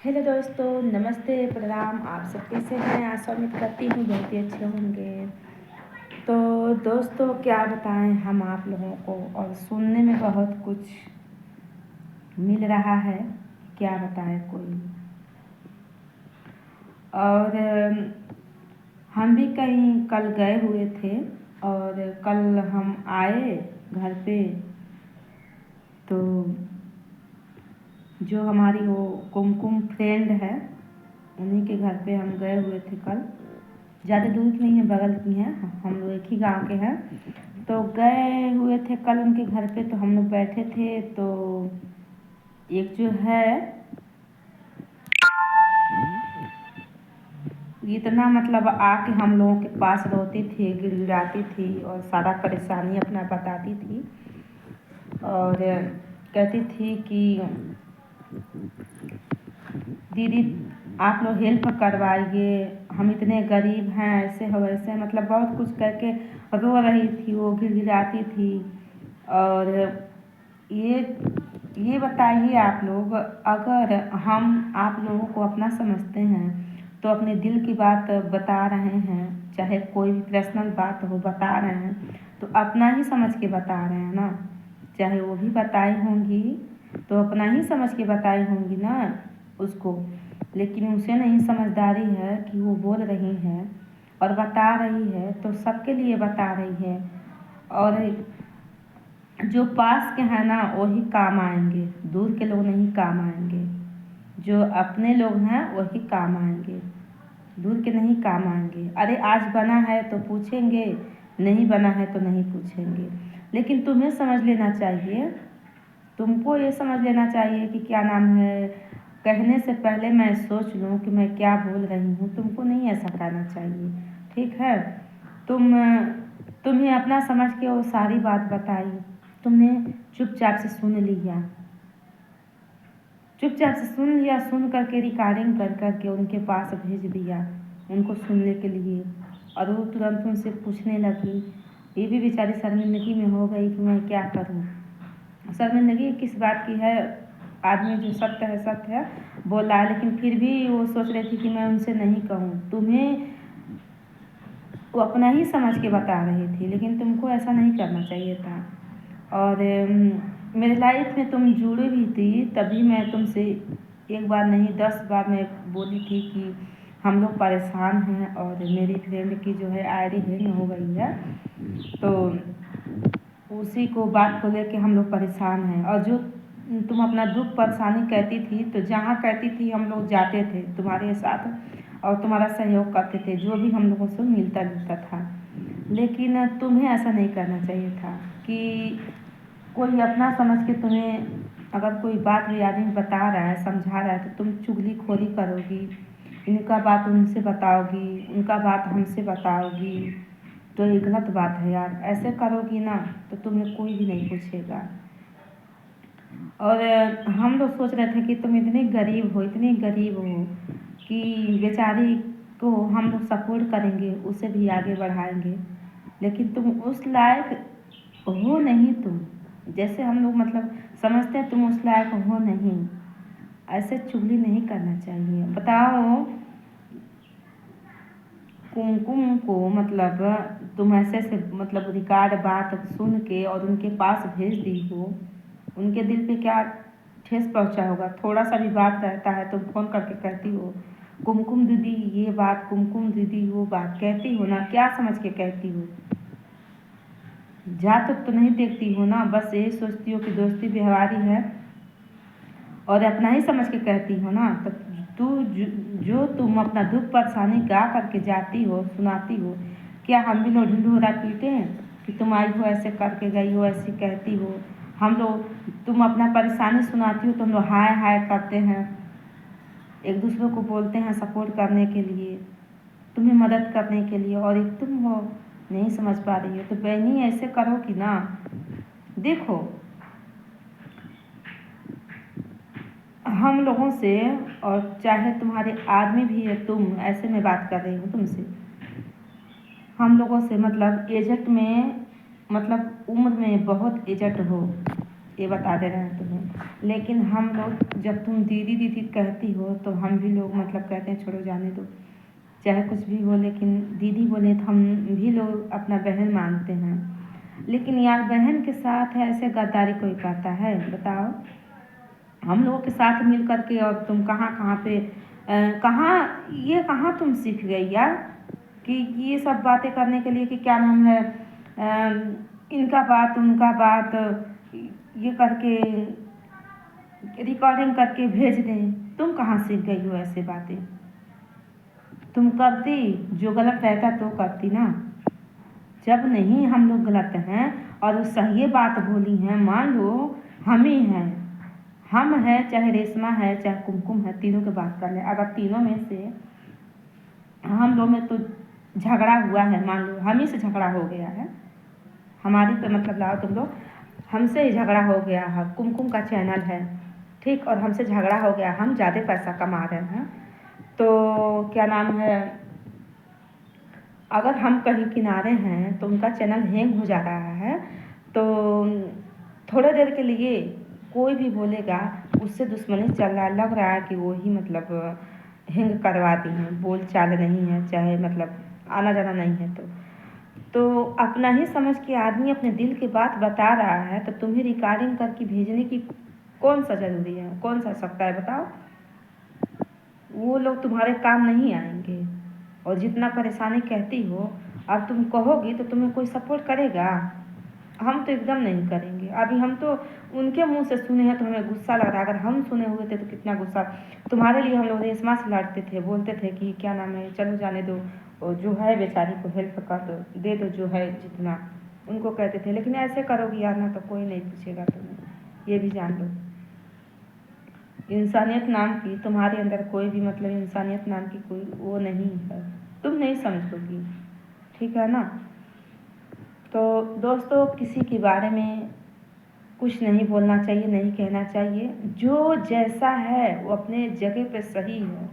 Hello दोस्तों, नमस्ते, प्रणाम। आप सब कैसे हैं? आशा उम्मीद करती हूँ बहुत ही अच्छे होंगे। तो दोस्तों, क्या बताएं हम आप लोगों को, और सुनने में बहुत कुछ मिल रहा है, क्या बताएं कोई। और हम भी कहीं कल गए हुए थे, और कल हम आए घर पे, तो जो हमारी वो कुमकुम फ्रेंड है, उन्हीं के घर पे हम गए हुए थे कल। ज़्यादा दूर की नहीं है, बगल की हैं, हम लोग एक ही गांव के हैं। तो गए हुए थे कल उनके घर पे, तो हम लोग बैठे थे, तो एक जो है इतना मतलब आके हम लोगों के पास रोती थी, गिड़गिड़ाती थी और सारा परेशानी अपना बताती थी, और कहती थी कि दीदी आप लोग हेल्प करवाइए, हम इतने गरीब हैं, ऐसे हो वैसे हैं, मतलब बहुत कुछ करके रो रही थी, वो गिड़गिड़ाती थी। और ये बताइए आप लोग, अगर हम आप लोगों को अपना समझते हैं तो अपने दिल की बात बता रहे हैं, चाहे कोई भी पर्सनल बात हो बता रहे हैं, तो अपना ही समझ के बता रहे हैं ना। चाहे वो भी बताई होंगी तो अपना ही समझ के बताई होंगी ना उसको, लेकिन उसे नहीं समझदारी है कि वो बोल रही है और बता रही है, तो सबके लिए बता रही है। और जो पास के हैं ना वही काम आएंगे, दूर के लोग नहीं काम आएंगे। जो अपने लोग हैं वही काम आएंगे, दूर के नहीं काम आएंगे। अरे आज बना है तो पूछेंगे, नहीं बना है तो नहीं पूछेंगे। लेकिन तुम्हें समझ लेना चाहिए, तुमको ये समझ लेना चाहिए कि क्या नाम है, कहने से पहले मैं सोच लूँ कि मैं क्या बोल रही हूँ। तुमको नहीं ऐसा करना चाहिए, ठीक है। तुम्हें अपना समझ के वो सारी बात बताई, तुमने चुपचाप से सुन लिया, चुपचाप से सुन लिया, सुन करके रिकॉर्डिंग कर करके उनके पास भेज दिया उनको सुनने के लिए। और वो तुरंत उनसे पूछने लगी, ये भी बेचारी शर्मिंदगी में हो गई कि मैं क्या करूँ। शर्मिंदगी किस बात की है, आदमी जो सत्य है सत्य है बोला है, लेकिन फिर भी वो सोच रही थी कि मैं उनसे नहीं कहूँ। तुम्हें वो अपना ही समझ के बता रही थी, लेकिन तुमको ऐसा नहीं करना चाहिए था। और मेरे लाइफ में तुम जुड़ी भी थी, तभी मैं तुमसे एक बार नहीं 10 बार मैं बोली थी कि हम लोग परेशान हैं और मेरी फ्रेंड की जो है आईडी हैंग हो गई है, तो उसी को बात को लेके हम लोग परेशान हैं। और जो तुम अपना दुख परेशानी कहती थी, तो जहाँ कहती थी हम लोग जाते थे तुम्हारे साथ और तुम्हारा सहयोग करते थे, जो भी हम लोगों से मिलता जुलता था। लेकिन तुम्हें ऐसा नहीं करना चाहिए था कि कोई अपना समझ के तुम्हें अगर कोई बात भी आदमी बता रहा है, समझा रहा है, तो तुम चुगलीखोरी करोगी, इनका बात उनसे बताओगी, उनका बात हमसे बताओगी, तो ये गलत बात है यार। ऐसे करोगी ना तो तुम्हें कोई भी नहीं पूछेगा। और हम लोग सोच रहे थे कि तुम इतने गरीब हो, इतनी गरीब हो कि बेचारी को हम लोग सपोर्ट करेंगे, उसे भी आगे बढ़ाएंगे, लेकिन तुम उस लायक हो नहीं। तुम जैसे हम लोग मतलब समझते हैं, तुम उस लायक हो नहीं। ऐसे चुगली नहीं करना चाहिए। बताओ, कुमकुम को मतलब तुम ऐसे से मतलब रिकॉर्ड बात सुन के और उनके पास भेज दी हो, उनके दिल पे क्या ठेस पहुंचा होगा। थोड़ा सा भी बात रहता है तो फ़ोन करके कहती हो, कुमकुम दीदी ये बात, कुमकुम दीदी वो बात, कहती हो ना, क्या समझ के कहती हो। जा तो नहीं देखती हो ना, बस यही सोचती हो कि दोस्ती व्यवहारी है और अपना ही समझ के कहती हो ना। तो जो तुम अपना दुख परेशानी गा करके जाती हो, सुनाती हो, क्या हम भी लोग ढिंढोरा पीटे हैं कि तुम आई हो ऐसे करके गई हो, ऐसी कहती हो। हम लोग तुम अपना परेशानी सुनाती हो तो हम लोग हाय हाय करते हैं, एक दूसरे को बोलते हैं सपोर्ट करने के लिए, तुम्हें मदद करने के लिए, और एक तुम हो नहीं समझ पा रही हो। तो बहनी ऐसे करो कि ना, देखो हम लोगों से, और चाहे तुम्हारे आदमी भी है, तुम ऐसे में बात कर रही हूँ तुमसे, हम लोगों से मतलब एजेट में, मतलब उम्र में बहुत एजेट हो, ये बता दे रहे हैं तुम्हें। लेकिन हम लोग जब तुम दीदी दीदी कहती हो तो हम भी लोग मतलब कहते हैं छोड़ो जाने दो, चाहे कुछ भी हो, लेकिन दीदी बोले तो हम भी लोग अपना बहन मानते हैं। लेकिन यार बहन के साथ ऐसे गद्दारी कोई करता है बताओ? हम लोगों के साथ मिल कर के और तुम कहाँ पे कहाँ तुम सीख गई यार कि ये सब बातें करने के लिए कि क्या नाम है इनका बात उनका बात ये करके रिकॉर्डिंग करके भेज दें। तुम कहाँ सीख गई हो ऐसे बातें? तुम करती जो गलत रहता तो करती ना। जब नहीं हम लोग गलत हैं और वो सही बात बोली हैं, मान लो हम ही हैं, हम है चाहे रेशमा है चाहे कुमकुम है, तीनों की बात कर लें, अगर तीनों में से हम लोग में तो झगड़ा हुआ है, मान लो हम ही से झगड़ा हो गया है, हमारी तो मतलब लाओ तुम लोग, हमसे ही झगड़ा हो गया है, कुमकुम का चैनल है ठीक, और हमसे झगड़ा हो गया, हम ज़्यादा पैसा कमा रहे हैं तो क्या नाम है अगर हम कहीं किनारे हैं तो उनका चैनल हैंग हो जा रहा है तो थोड़ी देर के लिए कोई भी बोलेगा उससे दुश्मनी चल रहा, लग रहा है कि वो ही मतलब हैंग करवा दी हैं, बोल चाल नहीं है, चाहे मतलब आना जाना नहीं है तो अपना ही समझ के आदमी अपने दिल की बात बता रहा है तो तुम्हें रिकॉर्डिंग करके भेजने की कौन सा ज़रूरी है, कौन सा सकता है बताओ? वो लोग तुम्हारे काम नहीं आएंगे। और जितना परेशानी कहती हो अब तुम कहोगी तो तुम्हें कोई सपोर्ट करेगा? हम तो एकदम नहीं करेंगे। अभी हम तो उनके मुंह से सुने हैं तो हमें गुस्सा लग रहा है, अगर हम सुने हुए थे तो कितना गुस्सा। तुम्हारे लिए हम लोग रेशमा से लड़ते थे, बोलते थे कि क्या नाम है चलो जाने दो, और जो है बेचारी को हेल्प कर दो, दे दो जो है जितना, उनको कहते थे। लेकिन ऐसे करोगी यार ना तो कोई नहीं पूछेगा तुम्हें, ये भी जान लो। इंसानियत नाम की तुम्हारे अंदर कोई भी मतलब इंसानियत नाम की कोई वो नहीं है, तुम नहीं समझोगी, ठीक है ना? तो दोस्तों किसी के बारे में कुछ नहीं बोलना चाहिए, नहीं कहना चाहिए। जो जैसा है वो अपने जगह पे सही है,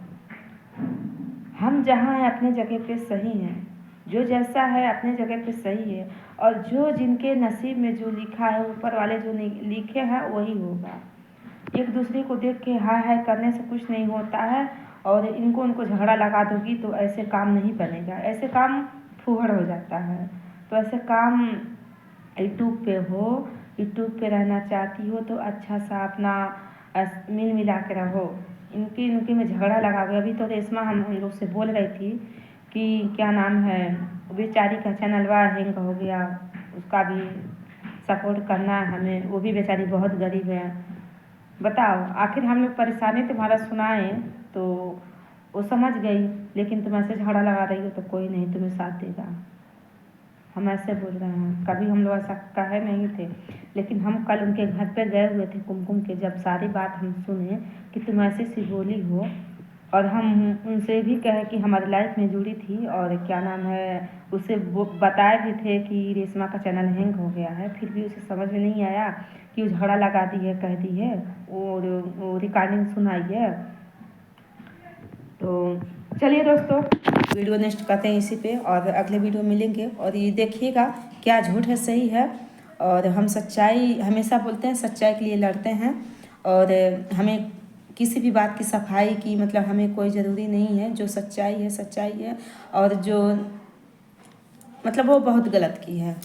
हम जहाँ हैं अपने जगह पे सही हैं, जो जैसा है अपने जगह पे सही है, और जो जिनके नसीब में जो लिखा है ऊपर वाले जो लिखे हैं वही होगा। एक दूसरे को देख के हाय हाय करने से कुछ नहीं होता है, और इनको उनको झगड़ा लगा दोगी तो ऐसे काम नहीं बनेगा, ऐसे काम फूहड़ हो जाता है। तो ऐसे काम यूट्यूब पे हो, यूट्यूब पे रहना चाहती हो तो अच्छा सा अपना मिल मिला के रहो। इनकी में झगड़ा लगा हुआ। अभी तो रेशमा हम लोग से बोल रही थी कि क्या नाम है बेचारी का चैनलवा हैंग हो गया, उसका भी सपोर्ट करना है हमें, वो भी बेचारी बहुत गरीब है। बताओ आखिर हम लोग परेशानी तुम्हारा सुनाए तो वो समझ गई, लेकिन तुम ऐसे झगड़ा लगा रही हो तो कोई नहीं तुम्हें साथ देगा। हम ऐसे बोल रहे हैं, कभी हम लोग ऐसा कहे नहीं थे, लेकिन हम कल उनके घर पे गए हुए थे कुमकुम के, जब सारी बात हम सुने कि तुम ऐसी सी बोली हो, और हम उनसे भी कहे कि हमारी लाइफ में जुड़ी थी, और क्या नाम है उसे बताए भी थे कि रेशमा का चैनल हैंग हो गया है, फिर भी उसे समझ में नहीं आया कि वो झगड़ा लगा दी है, कह दी है, और वो रिकॉर्डिंग सुनाई है। तो चलिए दोस्तों वीडियो नेक्स्ट करते हैं इसी पे, और अगले वीडियो मिलेंगे। और ये देखिएगा क्या झूठ है सही है, और हम सच्चाई हमेशा बोलते हैं, सच्चाई के लिए लड़ते हैं, और हमें किसी भी बात की सफाई की मतलब हमें कोई ज़रूरी नहीं है। जो सच्चाई है सच्चाई है, और जो मतलब वो बहुत गलत की है।